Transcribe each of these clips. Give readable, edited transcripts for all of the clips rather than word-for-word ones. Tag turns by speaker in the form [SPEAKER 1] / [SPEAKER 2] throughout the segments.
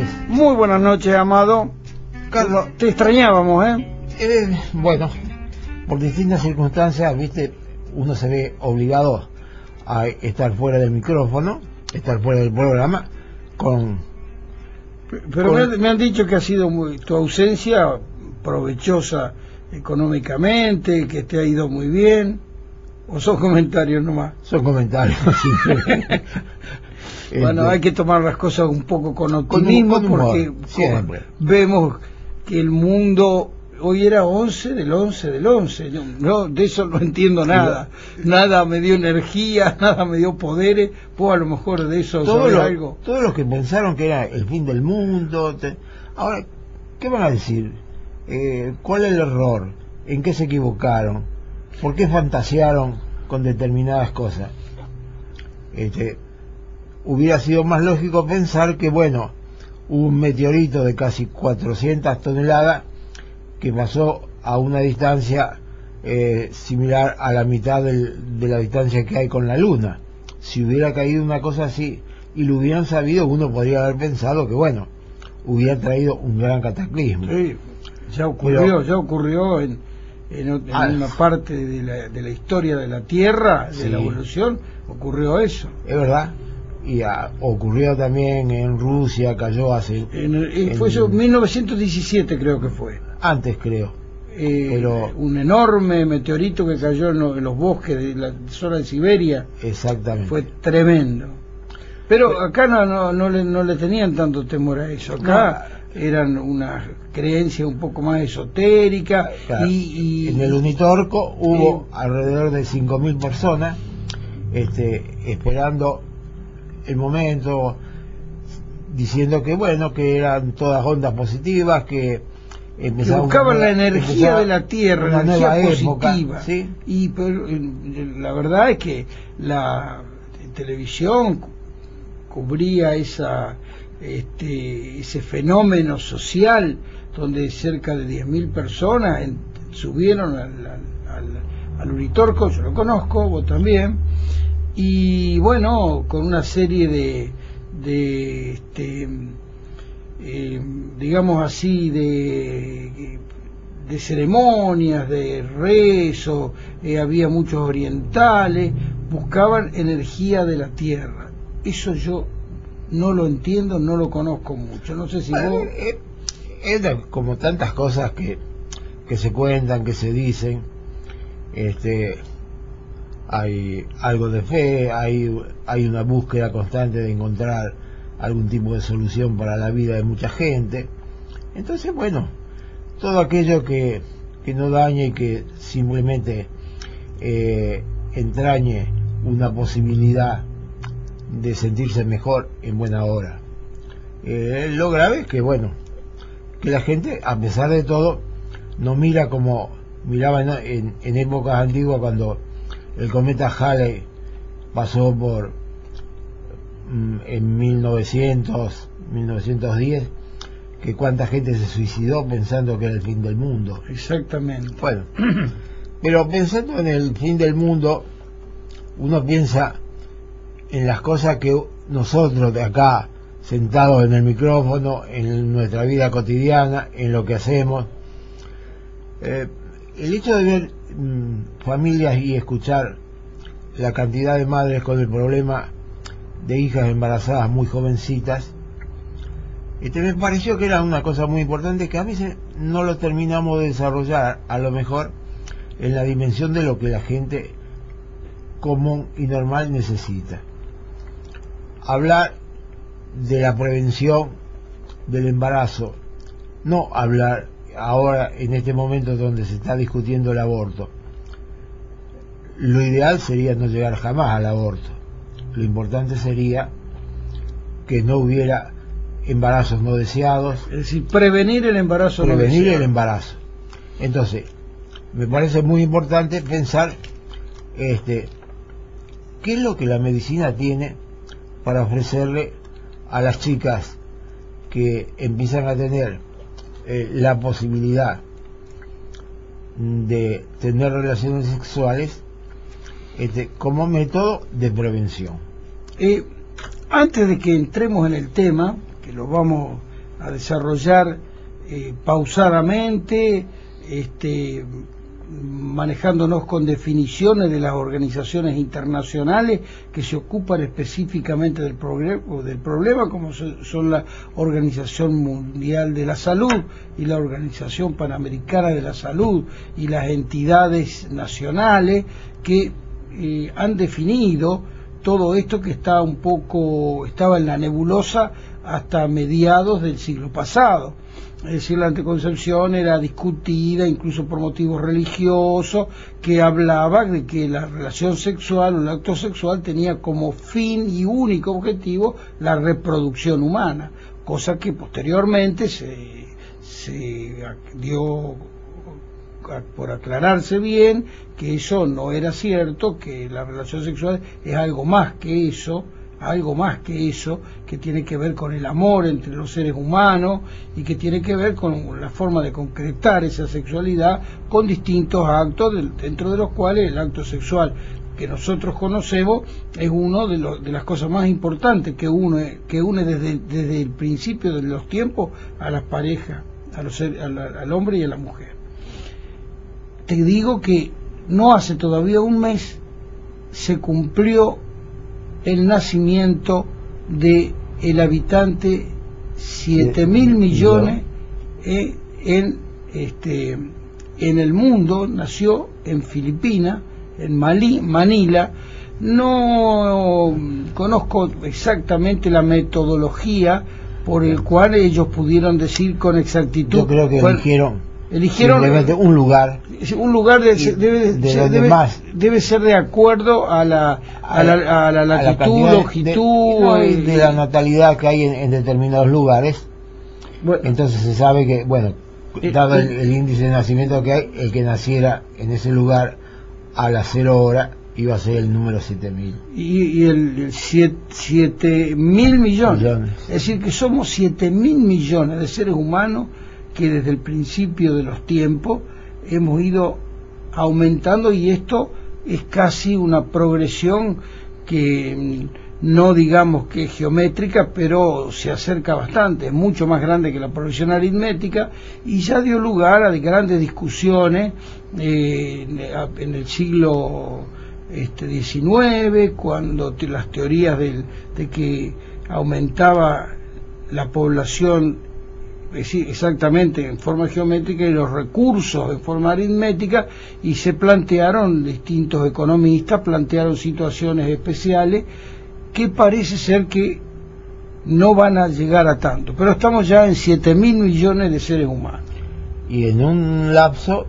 [SPEAKER 1] noches.
[SPEAKER 2] Muy buenas noches, Amado.
[SPEAKER 1] Carlos,
[SPEAKER 2] Te extrañábamos, ¿eh?
[SPEAKER 1] Bueno, por distintas circunstancias, viste, uno se ve obligado a estar fuera del micrófono, estar fuera del programa,
[SPEAKER 2] Pero me han dicho que ha sido tu ausencia provechosa económicamente, que te ha ido muy bien. ¿O son comentarios nomás?
[SPEAKER 1] Son comentarios, sí.
[SPEAKER 2] Bueno, hay que tomar las cosas un poco con optimismo, porque vemos que el mundo... Hoy era 11 del 11 del 11, no, de eso no entiendo nada. Nada me dio energía, nada me dio poderes. Pues a lo mejor de eso algo.
[SPEAKER 1] Todos los que pensaron que era el fin del mundo... Ahora, ¿qué van a decir? ¿Cuál es el error? ¿En qué se equivocaron? ¿Por qué fantasearon con determinadas cosas? Hubiera sido más lógico pensar que, bueno, hubo un meteorito de casi 400 toneladas que pasó a una distancia similar a la mitad de la distancia que hay con la Luna. Si hubiera caído una cosa así y lo hubieran sabido, uno podría haber pensado que, bueno, hubiera traído un gran cataclismo.
[SPEAKER 2] Sí, ya ocurrió en una parte de la historia de la Tierra, de la evolución, ocurrió eso.
[SPEAKER 1] Es verdad. Y ocurrió también en Rusia, cayó hace...
[SPEAKER 2] fue eso, 1917 creo que fue.
[SPEAKER 1] Antes creo. Pero
[SPEAKER 2] un enorme meteorito que cayó en los bosques de la zona de Siberia.
[SPEAKER 1] Exactamente.
[SPEAKER 2] Fue tremendo. Pero acá no le tenían tanto temor a eso. Acá eran una creencia un poco más esotérica.
[SPEAKER 1] Claro. Y en el Unitorco hubo alrededor de 5.000 personas esperando el momento, diciendo que bueno, que eran todas ondas positivas, que
[SPEAKER 2] buscaban la energía de la Tierra, la energía positiva.
[SPEAKER 1] ¿Sí?
[SPEAKER 2] Pero la verdad es que la televisión cubría ese fenómeno social donde cerca de 10.000 personas subieron al Uritorco. Yo lo conozco, vos también, y bueno, con una serie de digamos así, de ceremonias, de rezo, había muchos orientales, buscaban energía de la Tierra. Eso yo no lo entiendo, no lo conozco mucho, no sé si vos...
[SPEAKER 1] Es como tantas cosas que se cuentan, que se dicen, hay algo de fe, hay una búsqueda constante de encontrar algún tipo de solución para la vida de mucha gente. Entonces, bueno, todo aquello que no dañe y que simplemente entrañe una posibilidad de sentirse mejor en buena hora. Lo grave es que, bueno, que la gente, a pesar de todo, no mira como miraba en épocas antiguas, cuando el cometa Halley pasó por en 1910, que cuánta gente se suicidó pensando que era el fin del mundo.
[SPEAKER 2] Exactamente.
[SPEAKER 1] Bueno, pero pensando en el fin del mundo, uno piensa en las cosas que nosotros de acá, sentados en el micrófono, en nuestra vida cotidiana, en lo que hacemos, el hecho de ver familias y escuchar la cantidad de madres con el problema de hijas embarazadas muy jovencitas, me pareció que era una cosa muy importante, que a veces no lo terminamos de desarrollar, a lo mejor en la dimensión de lo que la gente común y normal necesita. Hablar de la prevención del embarazo, no hablar ahora en este momento donde se está discutiendo el aborto. Lo ideal sería no llegar jamás al aborto. Lo importante sería que no hubiera embarazos no deseados.
[SPEAKER 2] Es decir, prevenir el embarazo no deseado.
[SPEAKER 1] Prevenir el embarazo. Entonces, me parece muy importante pensar qué es lo que la medicina tiene para ofrecerle a las chicas que empiezan a tener la posibilidad de tener relaciones sexuales como método de prevención.
[SPEAKER 2] Antes de que entremos en el tema, que lo vamos a desarrollar pausadamente, manejándonos con definiciones de las organizaciones internacionales que se ocupan específicamente del problema, como son la Organización Mundial de la Salud y la Organización Panamericana de la Salud y las entidades nacionales que han definido todo esto que estaba en la nebulosa hasta mediados del siglo pasado. Es decir, la anticoncepción era discutida incluso por motivos religiosos, que hablaba de que la relación sexual o el acto sexual tenía como fin y único objetivo la reproducción humana, cosa que posteriormente se dio por aclararse bien que eso no era cierto, que la relación sexual es algo más que eso, que tiene que ver con el amor entre los seres humanos y que tiene que ver con la forma de concretar esa sexualidad con distintos actos, dentro de los cuales el acto sexual que nosotros conocemos es uno de las cosas más importantes que une desde el principio de los tiempos a las parejas, al hombre y a la mujer. Te digo que no hace todavía un mes se cumplió el nacimiento de el habitante 7.000 millones en el mundo. Nació en Filipinas, en Manila. No conozco exactamente la metodología por el cual ellos pudieron decir con exactitud.
[SPEAKER 1] Yo creo que eligieron simplemente un lugar
[SPEAKER 2] debe ser de acuerdo a la latitud, longitud
[SPEAKER 1] de la natalidad que hay en determinados lugares. Bueno, entonces se sabe que, bueno, dado el índice de nacimiento que hay, el que naciera en ese lugar a las 0 horas iba a ser el número 7.000.
[SPEAKER 2] Y el 7.000 millones. Es decir, que somos 7.000 millones de seres humanos que desde el principio de los tiempos hemos ido aumentando, y esto es casi una progresión que no digamos que es geométrica, pero se acerca bastante, es mucho más grande que la progresión aritmética, y ya dio lugar a grandes discusiones en el siglo XIX, cuando las teorías de que aumentaba la población exactamente en forma geométrica y los recursos en forma aritmética, y se plantearon, distintos economistas plantearon situaciones especiales que parece ser que no van a llegar a tanto, pero estamos ya en 7.000 millones de seres humanos.
[SPEAKER 1] Y en un lapso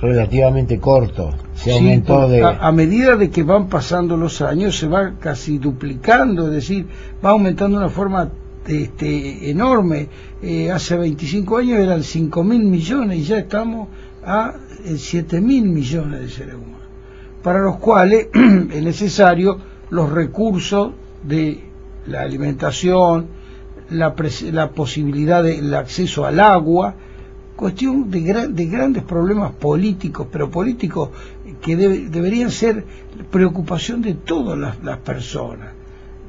[SPEAKER 1] relativamente corto se aumentó
[SPEAKER 2] a medida de que van pasando los años se va casi duplicando, es decir, va aumentando de una forma enorme. Hace 25 años eran 5.000 millones y ya estamos a 7.000 millones de seres humanos, para los cuales es necesario los recursos de la alimentación, la posibilidad del acceso al agua, cuestión de grandes problemas políticos, pero políticos que deberían ser preocupación de todas las personas.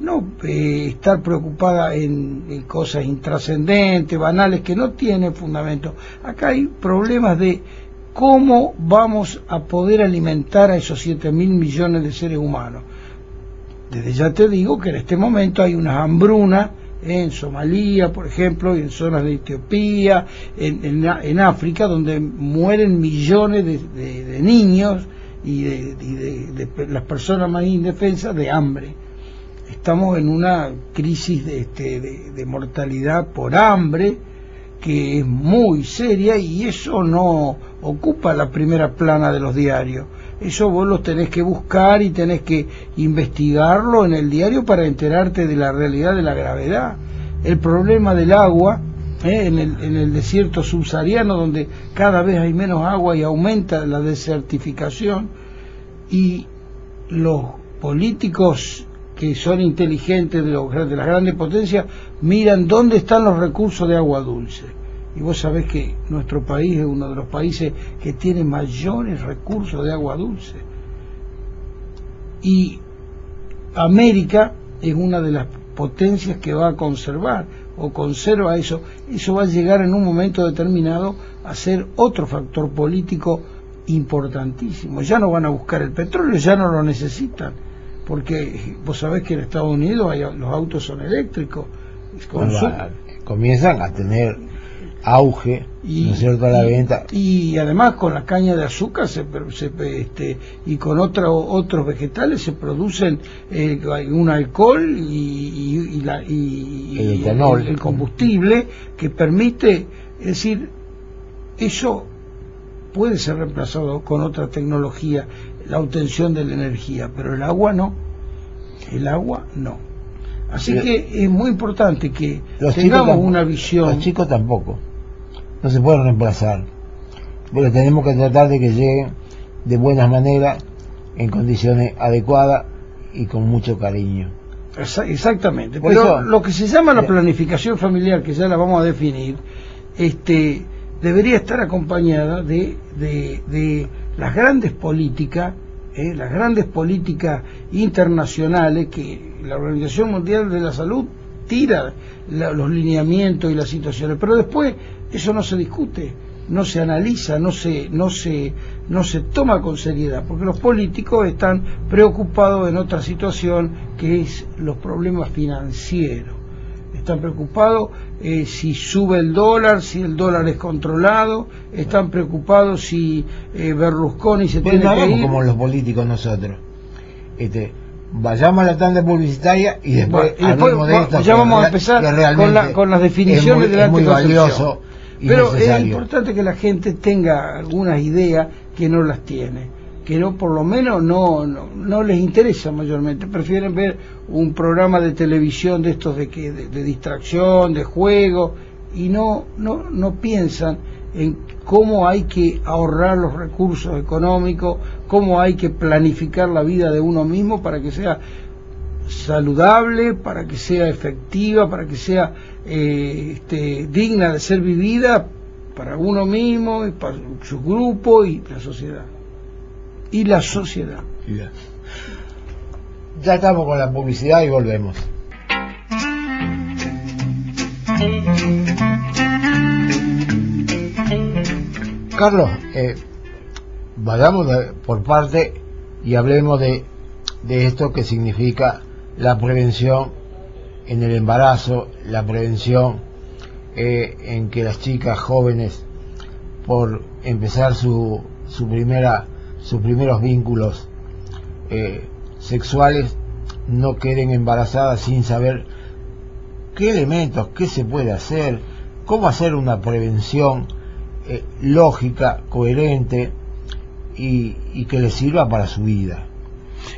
[SPEAKER 2] No estar preocupada en cosas intrascendentes, banales, que no tienen fundamento. Acá hay problemas de cómo vamos a poder alimentar a esos 7.000 millones de seres humanos. Desde ya te digo que en este momento hay una hambruna en Somalia, por ejemplo, y en zonas de Etiopía, en África, donde mueren millones de niños y de las personas más indefensas de hambre. Estamos en una crisis de mortalidad por hambre que es muy seria, y eso no ocupa la primera plana de los diarios. Eso vos lo tenés que buscar y tenés que investigarlo en el diario para enterarte de la realidad, de la gravedad. El problema del agua en el desierto subsahariano, donde cada vez hay menos agua y aumenta la desertificación, y los políticos que son inteligentes de las grandes potencias miran dónde están los recursos de agua dulce. Y vos sabés que nuestro país es uno de los países que tiene mayores recursos de agua dulce. Y América es una de las potencias que va a conservar. o conserva eso, eso va a llegar en un momento determinado a ser otro factor político importantísimo. Ya no van a buscar el petróleo, ya no lo necesitan, porque vos sabés que en Estados Unidos los autos son eléctricos.
[SPEAKER 1] Comienzan a tener auge, ¿no es cierto?, a la venta.
[SPEAKER 2] Y además con la caña de azúcar y con otros vegetales se producen un alcohol y
[SPEAKER 1] el etanol,
[SPEAKER 2] el combustible que permite, es decir, eso puede ser reemplazado con otra tecnología, la obtención de la energía, pero el agua no. Así que es muy importante que tengamos una visión.
[SPEAKER 1] Los chicos tampoco, no se pueden reemplazar, pero tenemos que tratar de que lleguen de buena manera, en condiciones adecuadas y con mucho cariño.
[SPEAKER 2] Exactamente, pero eso, lo que se llama la planificación familiar, que ya la vamos a definir, debería estar acompañada de las grandes políticas internacionales que la Organización Mundial de la Salud tira los lineamientos y las situaciones, pero después eso no se discute, no se analiza, no se toma con seriedad, porque los políticos están preocupados en otra situación, que es los problemas financieros. Están preocupados si sube el dólar, si el dólar es controlado, están preocupados si Berlusconi se tiene que ir.
[SPEAKER 1] Como los políticos nosotros. Vayamos a la tanda publicitaria y después hablemos de esto.
[SPEAKER 2] Ya vamos a empezar con las definiciones de la anticoncepción. Pero es importante que la gente tenga algunas ideas que no las tiene, que no, por lo menos no les interesa mayormente, prefieren ver un programa de televisión de estos de distracción, de juego, y no piensan en cómo hay que ahorrar los recursos económicos, cómo hay que planificar la vida de uno mismo para que sea saludable, para que sea efectiva, para que sea digna de ser vivida para uno mismo y para su grupo y la sociedad.
[SPEAKER 1] Ya estamos con la publicidad y volvemos. Carlos, vayamos por parte y hablemos de esto que significa la prevención en el embarazo, la prevención en que las chicas jóvenes, por empezar sus primeros vínculos sexuales, no queden embarazadas sin saber qué elementos, qué se puede hacer, cómo hacer una prevención lógica, coherente y que les sirva para su vida.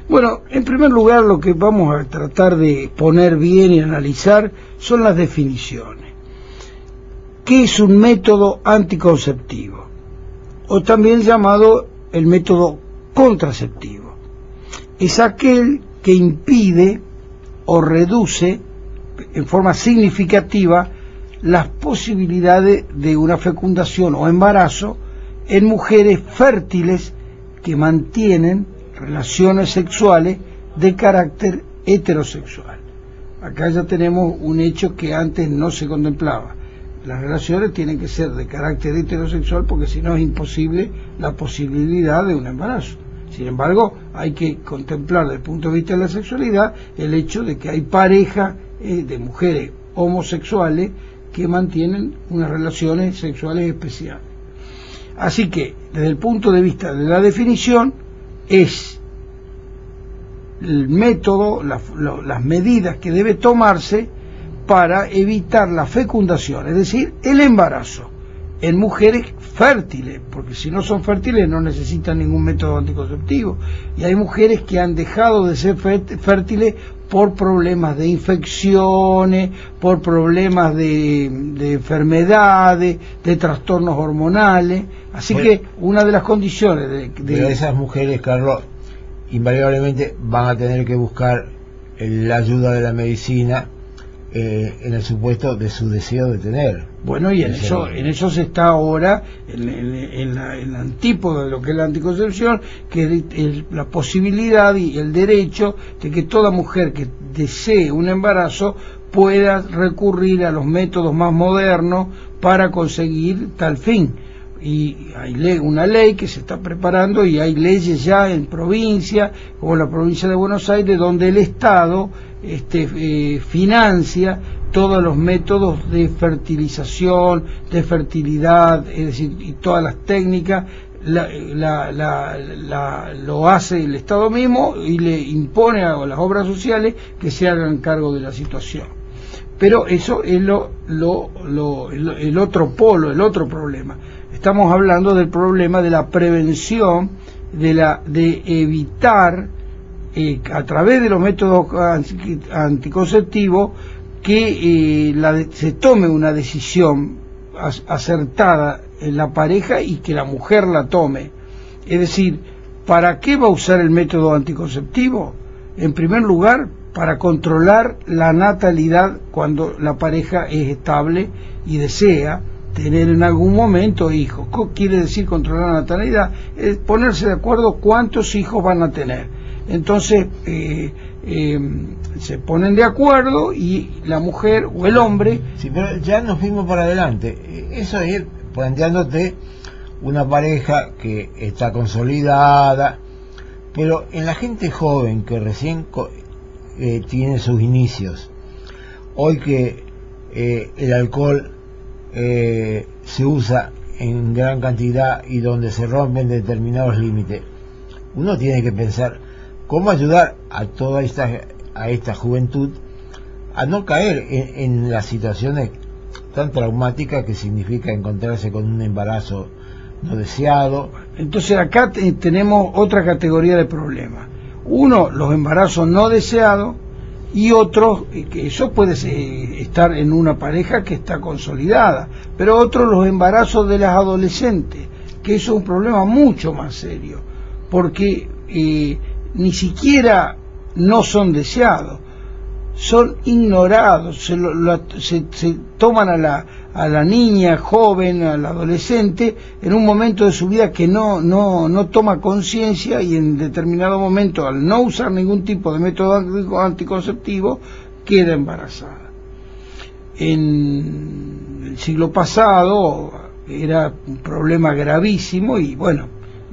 [SPEAKER 2] Bueno, en primer lugar, lo que vamos a tratar de poner bien y analizar son las definiciones. ¿Qué es un método anticonceptivo? O también llamado el método contraceptivo. Es aquel que impide o reduce en forma significativa las posibilidades de una fecundación o embarazo en mujeres fértiles que mantienen relaciones sexuales de carácter heterosexual. Acá ya tenemos un hecho que antes no se contemplaba. Las relaciones tienen que ser de carácter heterosexual porque si no es imposible la posibilidad de un embarazo. Sin embargo, hay que contemplar desde el punto de vista de la sexualidad el hecho de que hay parejas de mujeres homosexuales que mantienen unas relaciones sexuales especiales. Así que, desde el punto de vista de la definición, es el método, las medidas que debe tomarse para evitar la fecundación, es decir, el embarazo, en mujeres fértiles, porque si no son fértiles no necesitan ningún método anticonceptivo, y hay mujeres que han dejado de ser fértiles por problemas de infecciones, por problemas de enfermedades, de trastornos hormonales, así que una de las condiciones
[SPEAKER 1] de esas mujeres, Carlos, invariablemente van a tener que buscar la ayuda de la medicina en el supuesto de su deseo de tener.
[SPEAKER 2] Bueno, y en eso se está ahora, en la antípoda de lo que es la anticoncepción, que es la posibilidad y el derecho de que toda mujer que desee un embarazo pueda recurrir a los métodos más modernos para conseguir tal fin. Y hay una ley que se está preparando, y hay leyes ya en provincia, como la provincia de Buenos Aires, donde el Estado financia todos los métodos de fertilización, de fertilidad, es decir, y todas las técnicas lo hace el Estado mismo, y le impone a las obras sociales que se hagan cargo de la situación. Pero eso es el otro polo, el otro problema. Estamos hablando del problema de la prevención, de evitar a través de los métodos anticonceptivos que se tome una decisión acertada en la pareja y que la mujer la tome. Es decir, ¿para qué va a usar el método anticonceptivo? En primer lugar, para controlar la natalidad cuando la pareja es estable y desea tener en algún momento hijos. ¿Qué quiere decir controlar la natalidad? Es ponerse de acuerdo cuántos hijos van a tener. Entonces se ponen de acuerdo, y la mujer o el hombre...
[SPEAKER 1] Sí, pero ya nos fuimos para adelante. Eso es planteándote una pareja que está consolidada, pero en la gente joven que recién tiene sus inicios, hoy que el alcohol se usa en gran cantidad y donde se rompen determinados límites, uno tiene que pensar cómo ayudar a toda esta juventud a no caer en las situaciones tan traumáticas que significa encontrarse con un embarazo no deseado. Entonces acá tenemos otra categoría de problemas. Uno, los embarazos no deseados, y otros, que eso puede estar en una pareja que está consolidada, pero otros, los embarazos de las adolescentes, que eso es un problema mucho más serio, porque ni siquiera no son deseados, son ignorados, se toman a la niña joven, al adolescente, en un momento de su vida que no toma conciencia, y en determinado momento, al no usar ningún tipo de método anticonceptivo, queda embarazada. En el siglo pasado era un problema gravísimo, y bueno,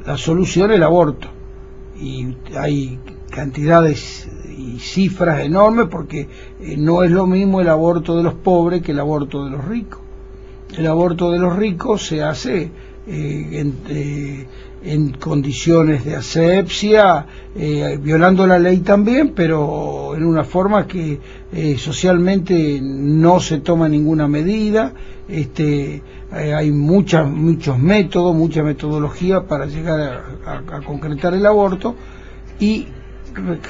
[SPEAKER 1] la solución es el aborto, y hay cantidades y cifras enormes, porque no es lo mismo el aborto de los pobres que el aborto de los ricos. El aborto de los ricos se hace en condiciones de asepsia, violando la ley también, pero en una forma que socialmente no se toma ninguna medida. Hay muchos métodos, mucha metodología para llegar a concretar el aborto, y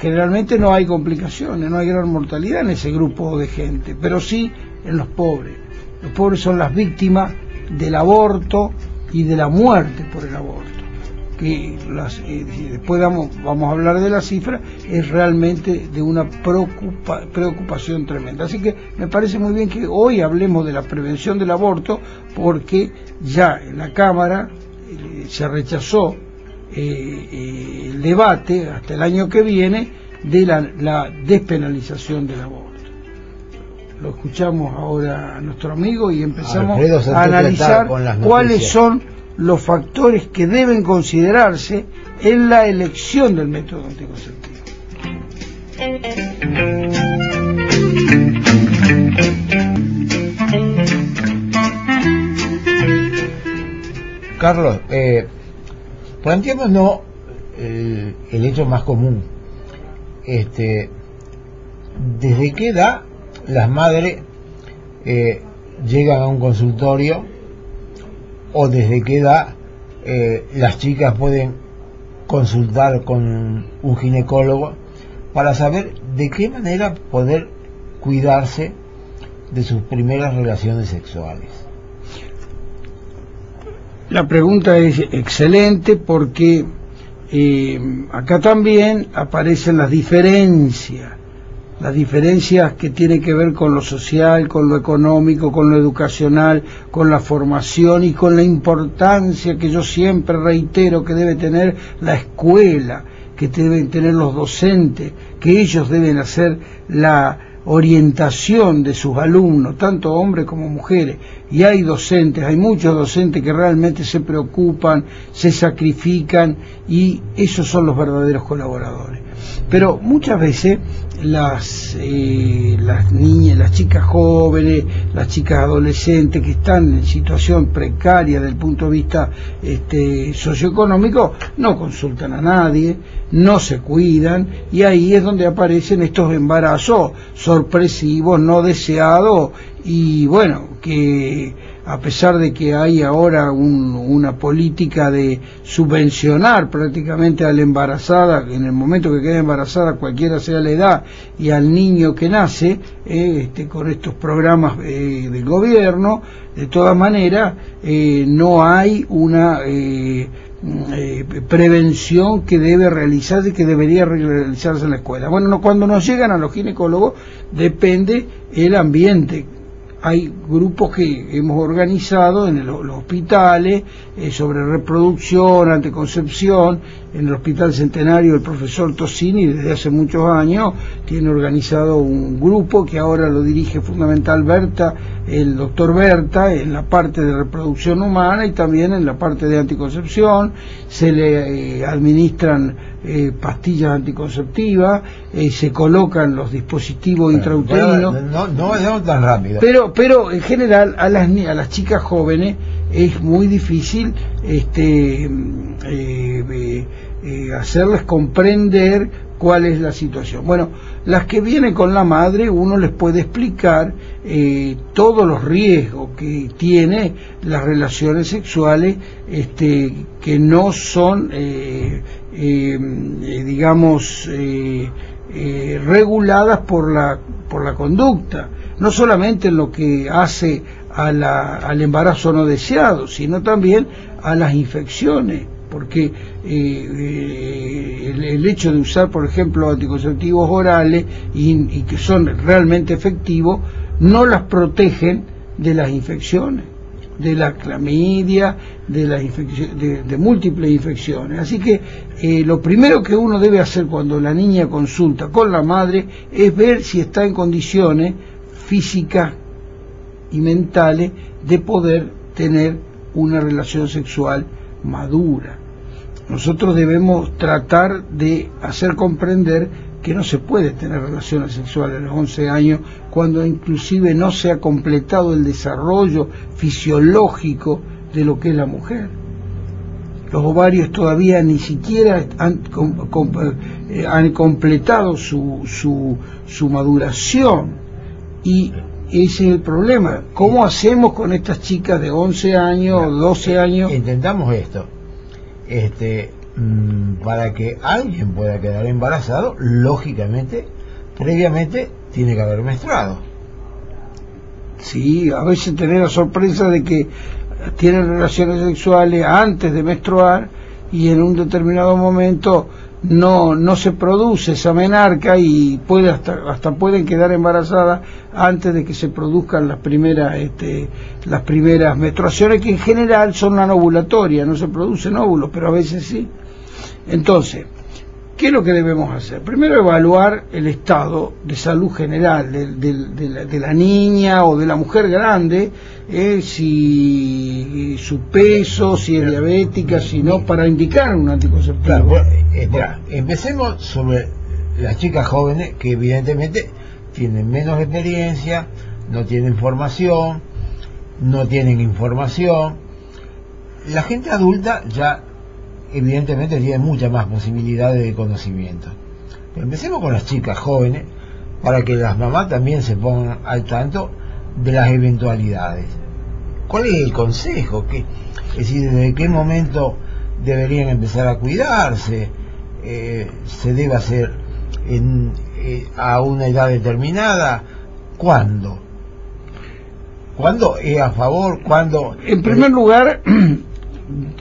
[SPEAKER 1] generalmente no hay complicaciones, no hay gran mortalidad en ese grupo de gente, pero sí en los pobres. Los pobres son las víctimas del aborto y de la muerte por el aborto, que después vamos a hablar de la cifra, es realmente de una preocupación tremenda. Así que me parece muy bien que hoy hablemos de la prevención del aborto, porque ya en la Cámara se rechazó el debate hasta el año que viene de la despenalización del aborto. Lo escuchamos ahora a nuestro amigo y empezamos a analizar cuáles son los factores que deben considerarse en la elección del método anticonceptivo. Carlos, planteémonos el hecho más común. ¿Desde qué edad las madres llegan a un consultorio, o desde qué edad las chicas pueden consultar con un ginecólogo para saber de qué manera poder cuidarse de sus primeras relaciones sexuales?
[SPEAKER 2] La pregunta es excelente, porque acá también aparecen las diferencias que tienen que ver con lo social, con lo económico, con lo educacional, con la formación y con la importancia que yo siempre reitero que debe tener la escuela, que deben tener los docentes, que ellos deben hacer orientación de sus alumnos, tanto hombres como mujeres, y hay docentes, hay muchos docentes que realmente se preocupan, se sacrifican, y esos son los verdaderos colaboradores. Pero muchas veces las niñas, las chicas jóvenes, las chicas adolescentes que están en situación precaria desde el punto de vista socioeconómico, no consultan a nadie, no se cuidan, y ahí es donde aparecen estos embarazos sorpresivos, no deseados, y bueno, que a pesar de que hay ahora una política de subvencionar prácticamente a la embarazada, en el momento que queda embarazada, cualquiera sea la edad, y al niño que nace, con estos programas del gobierno, de todas maneras, no hay una prevención que debe realizarse, que debería realizarse en la escuela. Bueno, cuando nos llegan a los ginecólogos, depende el ambiente. Hay grupos que hemos organizado en los hospitales sobre reproducción, anticoncepción. En el Hospital Centenario el profesor Tosini desde hace muchos años tiene organizado un grupo que ahora lo dirige fundamental el doctor Berta, en la parte de reproducción humana y también en la parte de anticoncepción. Se le administran pastillas anticonceptivas, se colocan los dispositivos intrauterinos.
[SPEAKER 1] No tan rápido.
[SPEAKER 2] Pero en general a las chicas jóvenes es muy difícil hacerles comprender cuál es la situación. Bueno, las que vienen con la madre, uno les puede explicar todos los riesgos que tiene las relaciones sexuales que no son reguladas por la conducta, no solamente en lo que hace al embarazo no deseado, sino también a las infecciones, porque el hecho de usar, por ejemplo, anticonceptivos orales y que son realmente efectivos, no las protegen de las infecciones, de la clamidia, de múltiples infecciones. Así que lo primero que uno debe hacer cuando la niña consulta con la madre es ver si está en condiciones físicas y mentales de poder tener una relación sexual madura. Nosotros debemos tratar de hacer comprender que no se puede tener relaciones sexuales a los 11 años cuando inclusive no se ha completado el desarrollo fisiológico de lo que es la mujer. Los ovarios todavía ni siquiera han completado su maduración, y ese es el problema. ¿Cómo hacemos con estas chicas de 11 años o 12 años?
[SPEAKER 1] Intentamos esto. Para que alguien pueda quedar embarazado, lógicamente, previamente tiene que haber menstruado.
[SPEAKER 2] Sí, a veces tener la sorpresa de que tienen relaciones sexuales antes de menstruar y en un determinado momento no se produce esa menarca y hasta pueden quedar embarazadas antes de que se produzcan las primeras menstruaciones, que en general son anovulatorias, no se producen óvulos, pero a veces sí. Entonces, ¿qué es lo que debemos hacer? Primero, evaluar el estado de salud general de la niña o de la mujer grande, si su peso, si es diabética, si no, para indicar un anticonceptivo.
[SPEAKER 1] Claro, empecemos sobre las chicas jóvenes que evidentemente tienen menos experiencia, no tienen formación, no tienen información. La gente adulta ya evidentemente tiene muchas más posibilidades de conocimiento. Pero empecemos con las chicas jóvenes para que las mamás también se pongan al tanto de las eventualidades. ¿Cuál es el consejo? Es decir, ¿desde qué momento deberían empezar a cuidarse? ¿Se debe hacer a una edad determinada? ¿Cuándo? ¿Cuándo es a favor? ¿Cuándo?
[SPEAKER 2] En primer lugar,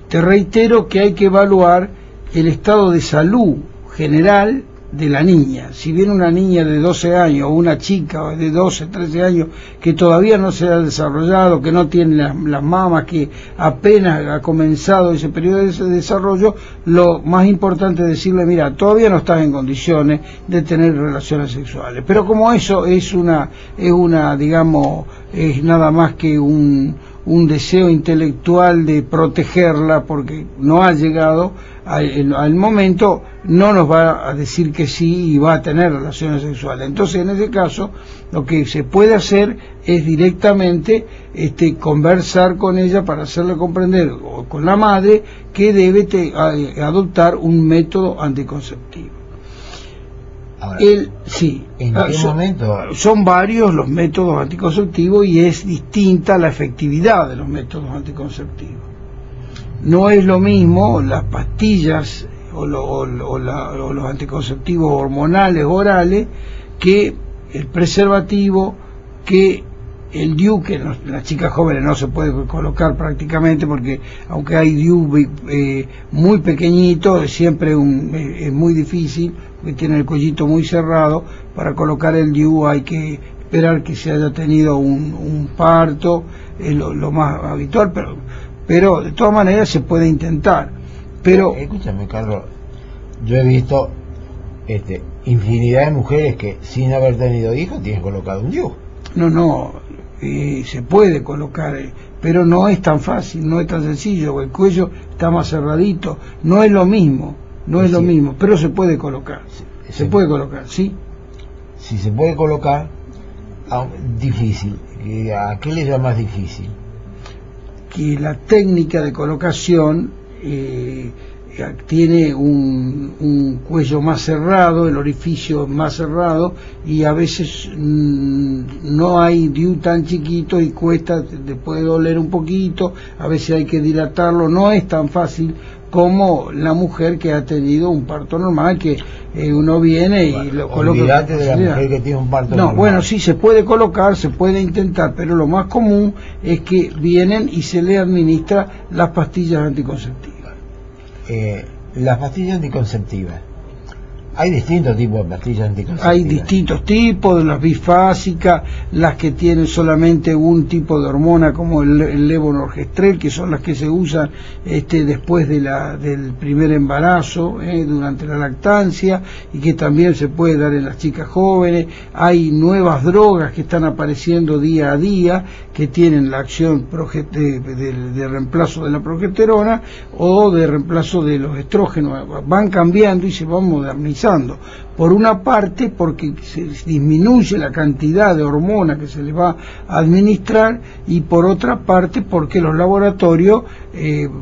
[SPEAKER 2] te reitero que hay que evaluar el estado de salud general de la niña. Si viene una niña de 12 años o una chica de 12, 13 años que todavía no se ha desarrollado, que no tiene las mamas, que apenas ha comenzado ese periodo de desarrollo, lo más importante es decirle, mira, todavía no estás en condiciones de tener relaciones sexuales. Pero como eso es una digamos, es nada más que un deseo intelectual de protegerla porque no ha llegado al momento, no nos va a decir que sí y va a tener relaciones sexuales. Entonces, en ese caso, lo que se puede hacer es directamente conversar con ella para hacerle comprender, o con la madre, que debe adoptar un método anticonceptivo.
[SPEAKER 1] Ahora,
[SPEAKER 2] sí.
[SPEAKER 1] ¿En qué momento?
[SPEAKER 2] Son varios los métodos anticonceptivos y es distinta la efectividad de los métodos anticonceptivos. No es lo mismo las pastillas o los anticonceptivos hormonales orales que el preservativo, que el DIU, que las chicas jóvenes no se puede colocar prácticamente porque aunque hay DIU muy pequeñito, siempre es muy difícil porque tiene el cuellito muy cerrado. Para colocar el DIU hay que esperar que se haya tenido un parto, es lo más habitual, pero de todas maneras se puede intentar. Pero
[SPEAKER 1] escúchame, Carlos, yo he visto infinidad de mujeres que sin haber tenido hijos tienen colocado un DIU.
[SPEAKER 2] Se puede colocar, pero no es tan fácil, no es tan sencillo, el cuello está más cerradito, no es lo mismo, lo mismo, pero se puede colocar, se puede colocar, ¿sí?
[SPEAKER 1] Si se puede colocar, difícil, ¿a qué le llamas difícil?
[SPEAKER 2] Que la técnica de colocación tiene un cuello más cerrado, el orificio más cerrado, y a veces no hay DIU tan chiquito y cuesta, te puede doler un poquito, a veces hay que dilatarlo, no es tan fácil como la mujer que ha tenido un parto normal, que uno viene y lo coloca.
[SPEAKER 1] Olvídate de la mujer que tiene un parto normal.
[SPEAKER 2] Bueno, sí, se puede colocar, se puede intentar, pero lo más común es que vienen y se le administra las pastillas anticonceptivas.
[SPEAKER 1] Las pastillas anticonceptivas, hay distintos tipos de pastillas anticonceptivas.
[SPEAKER 2] Hay distintos tipos, las bifásicas, las que tienen solamente un tipo de hormona como el levonorgestrel, que son las que se usan después del primer embarazo, durante la lactancia, y que también se puede dar en las chicas jóvenes. Hay nuevas drogas que están apareciendo día a día, que tienen la acción de reemplazo de la progesterona o de reemplazo de los estrógenos. Van cambiando y se van modernizando. Por una parte porque se disminuye la cantidad de hormona que se le va a administrar, y por otra parte porque los laboratorios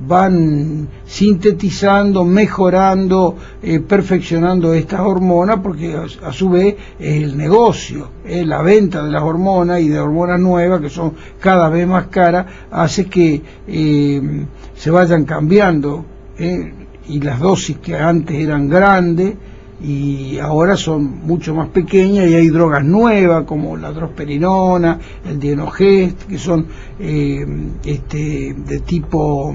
[SPEAKER 2] van sintetizando, mejorando, perfeccionando estas hormonas, porque a su vez es el negocio, la venta de las hormonas y de hormonas nuevas que son cada vez más caras, hace que se vayan cambiando, y las dosis que antes eran grandes y ahora son mucho más pequeñas, y hay drogas nuevas como la drosperinona, el dienogest, que son de tipo,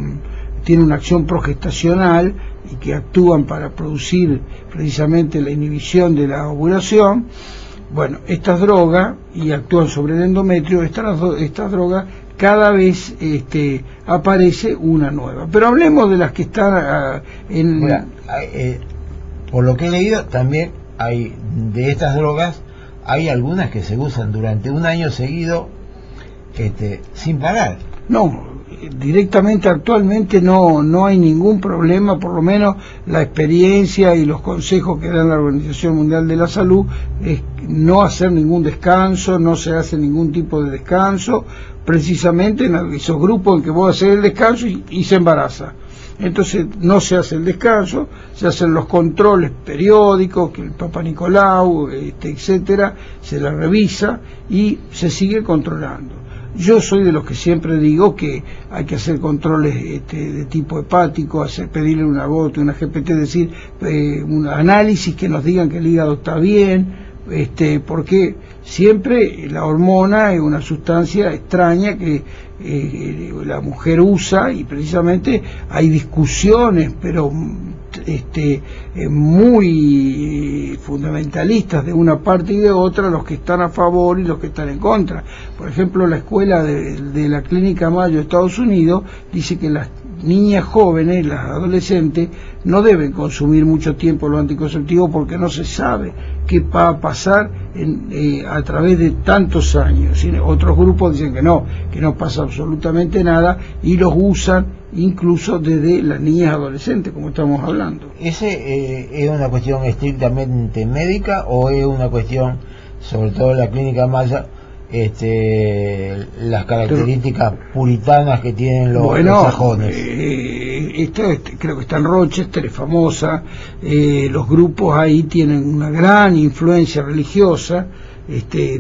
[SPEAKER 2] tienen una acción progestacional y que actúan para producir precisamente la inhibición de la ovulación. Bueno, estas drogas, y actúan sobre el endometrio, estas drogas, cada vez aparece una nueva. Pero hablemos de las que están
[SPEAKER 1] Mira, por lo que he leído, también hay de estas drogas, hay algunas que se usan durante un año seguido sin parar.
[SPEAKER 2] No, directamente actualmente no hay ningún problema, por lo menos la experiencia y los consejos que da la Organización Mundial de la Salud es no hacer ningún descanso, no se hace ningún tipo de descanso, precisamente en esos grupos en que vos haces el descanso y se embaraza. Entonces no se hace el descanso, se hacen los controles periódicos, que el Papa Nicolau, etcétera, se la revisa y se sigue controlando. Yo soy de los que siempre digo que hay que hacer controles de tipo hepático, pedirle una gota, una GPT, es decir, un análisis que nos digan que el hígado está bien, porque siempre la hormona es una sustancia extraña que la mujer usa, y precisamente hay discusiones, pero muy fundamentalistas de una parte y de otra, los que están a favor y los que están en contra. Por ejemplo, la escuela de la Clínica Mayo de Estados Unidos dice que las niñas jóvenes, las adolescentes, no deben consumir mucho tiempo los anticonceptivos porque no se sabe qué va a pasar a través de tantos años. Otros grupos dicen que no pasa absolutamente nada y los usan incluso desde las niñas adolescentes, como estamos hablando.
[SPEAKER 1] ¿Es una cuestión estrictamente médica o es una cuestión, sobre todo en la Clínica Maya, las características puritanas que tienen los sajones?
[SPEAKER 2] Creo que está en Rochester, es famosa. Los grupos ahí tienen una gran influencia religiosa,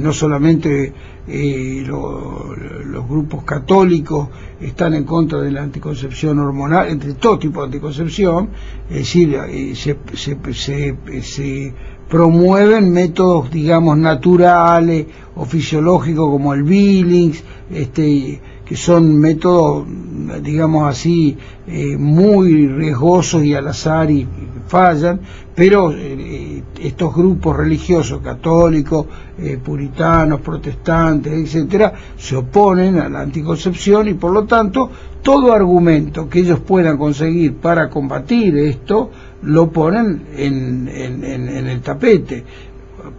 [SPEAKER 2] no solamente los grupos católicos están en contra de la anticoncepción hormonal, entre todo tipo de anticoncepción, es decir, se promueven métodos, digamos, naturales o fisiológicos como el Billings, que son métodos, digamos así, muy riesgosos y al azar y fallan, pero estos grupos religiosos, católicos, puritanos, protestantes, etcétera, se oponen a la anticoncepción y por lo tanto todo argumento que ellos puedan conseguir para combatir esto lo ponen en el tapete.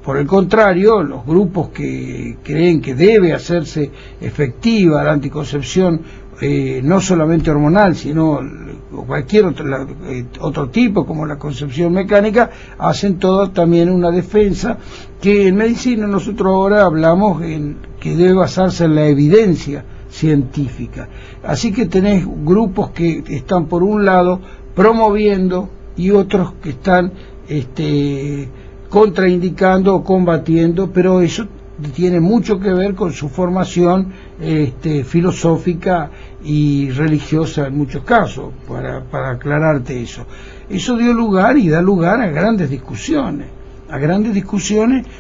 [SPEAKER 2] Por el contrario, los grupos que creen que debe hacerse efectiva la anticoncepción, no solamente hormonal, sino cualquier otro tipo, como la concepción mecánica, hacen todo también una defensa que en medicina nosotros ahora hablamos que debe basarse en la evidencia científica. Así que tenés grupos que están por un lado promoviendo y otros que están contraindicando o combatiendo, pero eso tiene mucho que ver con su formación filosófica y religiosa en muchos casos, para aclararte eso. Eso dio lugar y da lugar a grandes discusiones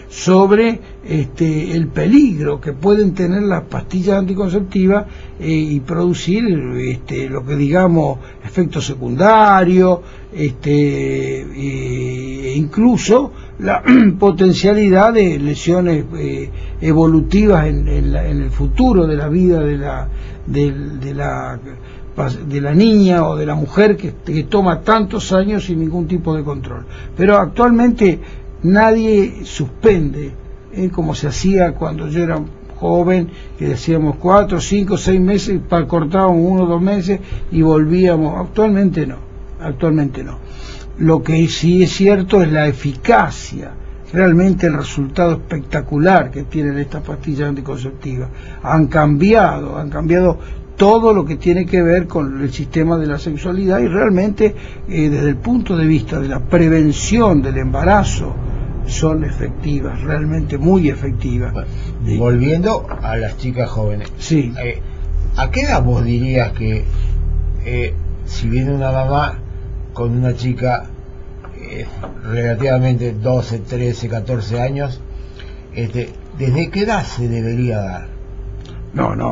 [SPEAKER 2] sobre el peligro que pueden tener las pastillas anticonceptivas y producir lo que digamos efectos secundarios, incluso la potencialidad de lesiones evolutivas en el futuro de la vida de la niña o de la mujer que toma tantos años sin ningún tipo de control. Pero actualmente nadie suspende, como se hacía cuando yo era joven, que decíamos 4, 5, 6 meses, cortábamos 1 o 2 meses y volvíamos. Actualmente no. Lo que sí es cierto es la eficacia, realmente el resultado espectacular que tienen estas pastillas anticonceptivas. Han cambiado todo lo que tiene que ver con el sistema de la sexualidad y realmente desde el punto de vista de la prevención del embarazo son efectivas, realmente muy efectivas.
[SPEAKER 1] Volviendo a las chicas jóvenes,
[SPEAKER 2] sí.
[SPEAKER 1] ¿A qué edad vos dirías que si viene una mamá con una chica relativamente 12, 13, 14 años, desde qué edad se debería dar?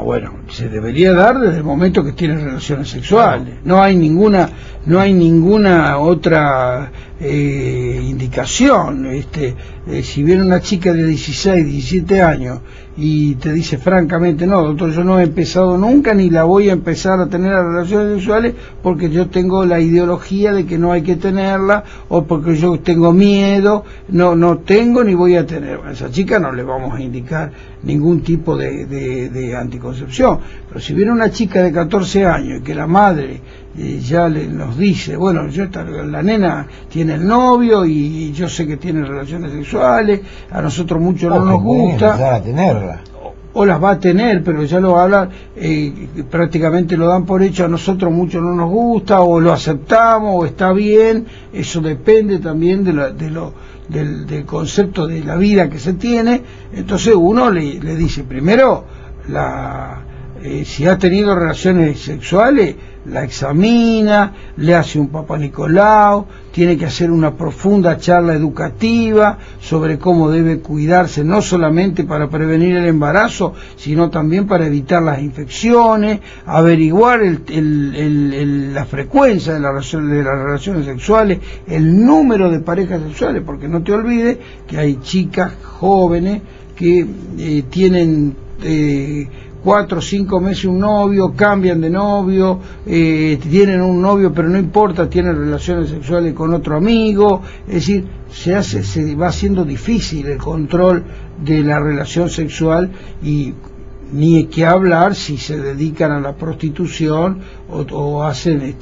[SPEAKER 2] Bueno, se debería dar desde el momento que tienen relaciones sexuales. No hay ninguna otra indicación. Si viene una chica de 16, 17 años y te dice francamente, no, doctor, yo no he empezado nunca ni la voy a empezar a tener relaciones sexuales porque yo tengo la ideología de que no hay que tenerla o porque yo tengo miedo, no tengo ni voy a tener. A esa chica no le vamos a indicar ningún tipo de anticoncepción. Pero si viene una chica de 14 años y que la madre ya nos dice, bueno, la nena tiene el novio y yo sé que tiene relaciones sexuales, a nosotros mucho no nos gusta,
[SPEAKER 1] a tenerla.
[SPEAKER 2] O las va a tener, pero ya lo hablan, prácticamente lo dan por hecho, a nosotros mucho no nos gusta, o lo aceptamos, o está bien. Eso depende también del concepto de la vida que se tiene. Entonces uno le dice primero si ha tenido relaciones sexuales, la examina, le hace un Papá Nicolau, tiene que hacer una profunda charla educativa sobre cómo debe cuidarse, no solamente para prevenir el embarazo, sino también para evitar las infecciones, averiguar la frecuencia de las relaciones sexuales, el número de parejas sexuales, porque no te olvides que hay chicas jóvenes que tienen 4 o 5 meses un novio, cambian de novio, tienen un novio pero no importa, tienen relaciones sexuales con otro amigo, es decir, se va haciendo difícil el control de la relación sexual, y ni que hablar si se dedican a la prostitución o hacen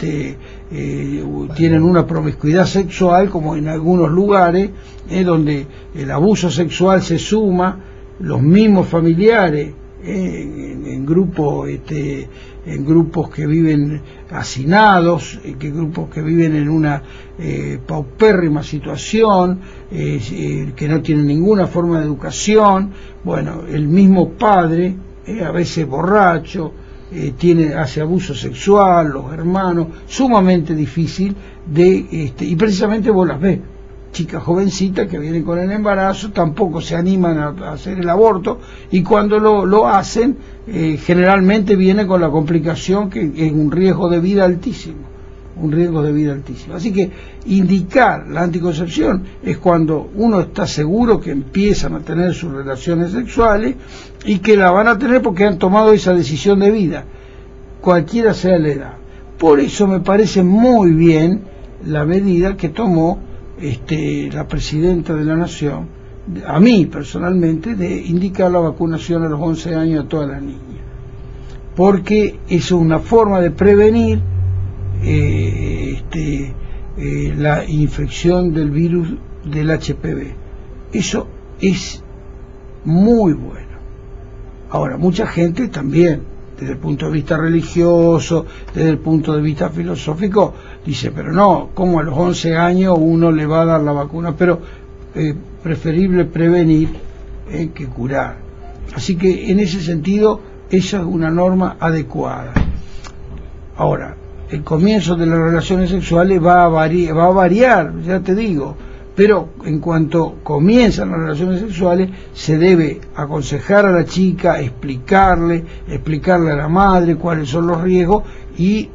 [SPEAKER 2] tienen una promiscuidad sexual, como en algunos lugares donde el abuso sexual se suma, los mismos familiares en grupos que viven hacinados, grupos que viven en una paupérrima situación, que no tienen ninguna forma de educación. Bueno, el mismo padre, a veces borracho, hace abuso sexual, los hermanos, sumamente difícil y precisamente vos las ves, chicas jovencitas que vienen con el embarazo, tampoco se animan a hacer el aborto, y cuando lo hacen, generalmente viene con la complicación que es un riesgo de vida altísimo, Así que indicar la anticoncepción es cuando uno está seguro que empiezan a tener sus relaciones sexuales y que la van a tener porque han tomado esa decisión de vida, cualquiera sea la edad. Por eso me parece muy bien la medida que tomó la presidenta de la Nación, a mí personalmente, de indicar la vacunación a los 11 años a todas las niñas, porque eso es una forma de prevenir la infección del virus del HPV. Eso es muy bueno. Ahora, mucha gente también, desde el punto de vista religioso, desde el punto de vista filosófico, dice, pero no, ¿cómo a los 11 años uno le va a dar la vacuna? Pero preferible prevenir que curar. Así que en ese sentido, esa es una norma adecuada. Ahora, el comienzo de las relaciones sexuales va a variar, ya te digo, pero en cuanto comienzan las relaciones sexuales se debe aconsejar a la chica, explicarle a la madre cuáles son los riesgos y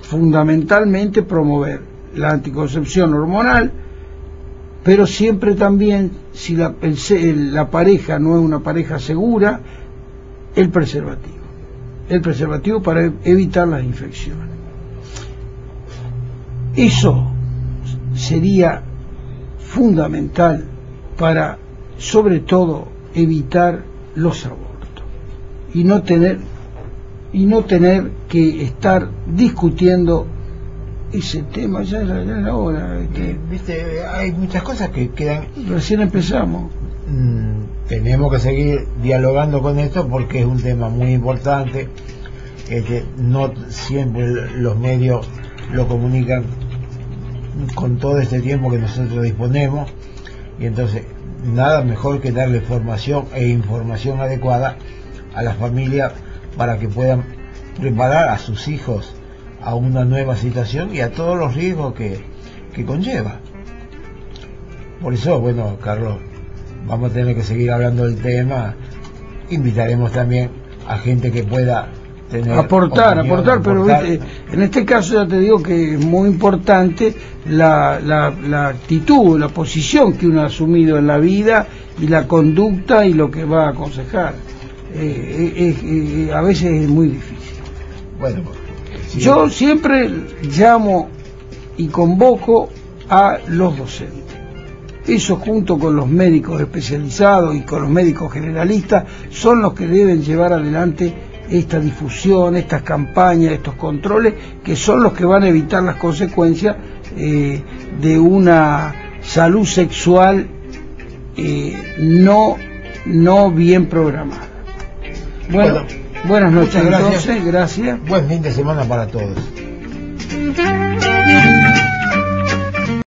[SPEAKER 2] fundamentalmente promover la anticoncepción hormonal, pero siempre también, si la pareja no es una pareja segura, el preservativo para evitar las infecciones. Eso sería fundamental para, sobre todo, evitar los abortos y no tener que estar discutiendo ese tema. Ya era hora.
[SPEAKER 1] Viste, hay muchas cosas que quedan.
[SPEAKER 2] Recién empezamos.
[SPEAKER 1] Tenemos que seguir dialogando con esto porque es un tema muy importante. No siempre los medios lo comunican con todo este tiempo que nosotros disponemos, y entonces nada mejor que darle formación e información adecuada a las familias para que puedan preparar a sus hijos a una nueva situación y a todos los riesgos que conlleva. Por eso, bueno, Carlos, vamos a tener que seguir hablando del tema. Invitaremos también a gente que pueda aportar,
[SPEAKER 2] pero ¿viste? En este caso ya te digo que es muy importante la actitud, la posición que uno ha asumido en la vida y la conducta y lo que va a aconsejar. A veces es muy difícil.
[SPEAKER 1] Bueno, sí.
[SPEAKER 2] Yo siempre llamo y convoco a los docentes. Eso, junto con los médicos especializados y con los médicos generalistas, son los que deben llevar adelante esta difusión, estas campañas, estos controles, que son los que van a evitar las consecuencias de una salud sexual no bien programada. Bueno, buenas noches,
[SPEAKER 1] muchas gracias.
[SPEAKER 2] Entonces, gracias.
[SPEAKER 1] Buen fin de semana para todos.